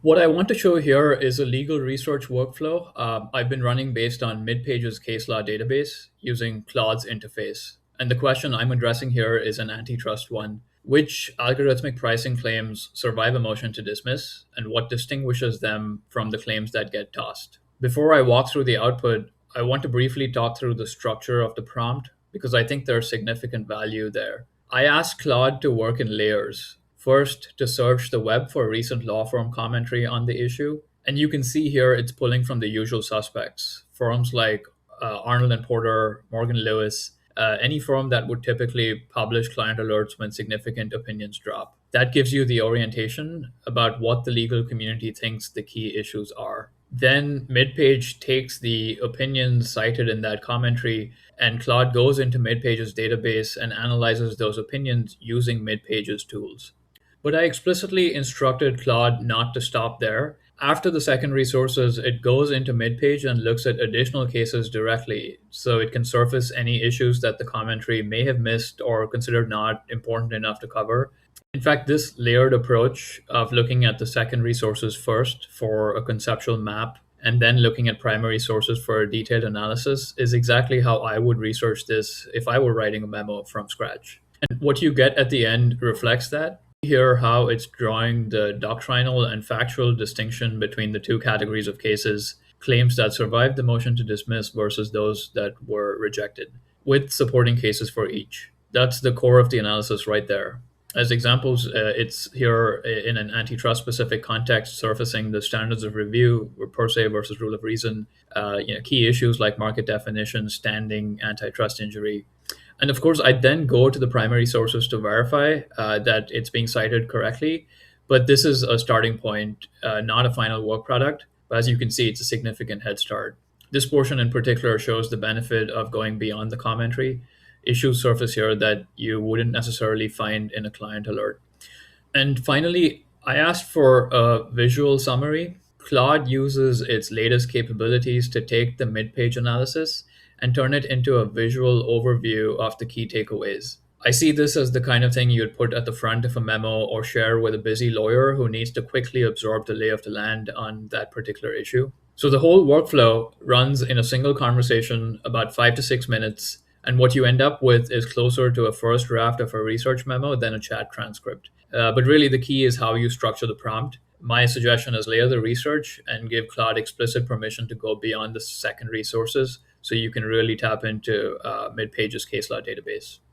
What I want to show here is a legal research workflow I've been running based on midpage's case law database using Claude's interface. And the question I'm addressing here is an antitrust one. Which algorithmic pricing claims survive a motion to dismiss, and what distinguishes them from the claims that get tossed? Before I walk through the output, I want to briefly talk through the structure of the prompt because I think there's significant value there. I asked Claude to work in layers. First, to search the web for recent law firm commentary on the issue. And you can see here it's pulling from the usual suspects firms like Arnold and Porter, Morgan Lewis, any firm that would typically publish client alerts when significant opinions drop. That gives you the orientation about what the legal community thinks the key issues are. Then Midpage takes the opinions cited in that commentary, and Claude goes into Midpage's database and analyzes those opinions using Midpage's tools. But I explicitly instructed Claude not to stop there. After the secondary sources, it goes into Midpage and looks at additional cases directly, so it can surface any issues that the commentary may have missed or considered not important enough to cover. In fact, this layered approach of looking at the secondary sources first for a conceptual map and then looking at primary sources for a detailed analysis is exactly how I would research this if I were writing a memo from scratch. And what you get at the end reflects that. Here, how it's drawing the doctrinal and factual distinction between the two categories of cases, claims that survived the motion to dismiss versus those that were rejected, with supporting cases for each. That's the core of the analysis right there. As examples, it's here in an antitrust specific context, surfacing the standards of review, per se versus rule of reason, key issues like market definition, standing, antitrust injury. And of course, I then go to the primary sources to verify that it's being cited correctly. But this is a starting point, not a final work product. But as you can see, it's a significant head start. This portion in particular shows the benefit of going beyond the commentary. Issues surface here that you wouldn't necessarily find in a client alert. And finally, I asked for a visual summary. Claude uses its latest capabilities to take the mid-page analysis and turn it into a visual overview of the key takeaways. I see this as the kind of thing you'd put at the front of a memo or share with a busy lawyer who needs to quickly absorb the lay of the land on that particular issue. So the whole workflow runs in a single conversation, about 5 to 6 minutes, and what you end up with is closer to a first draft of a research memo than a chat transcript. But really, the key is how you structure the prompt. My suggestion is layer the research and give Claude explicit permission to go beyond the secondary sources so you can really tap into Midpage's case law database.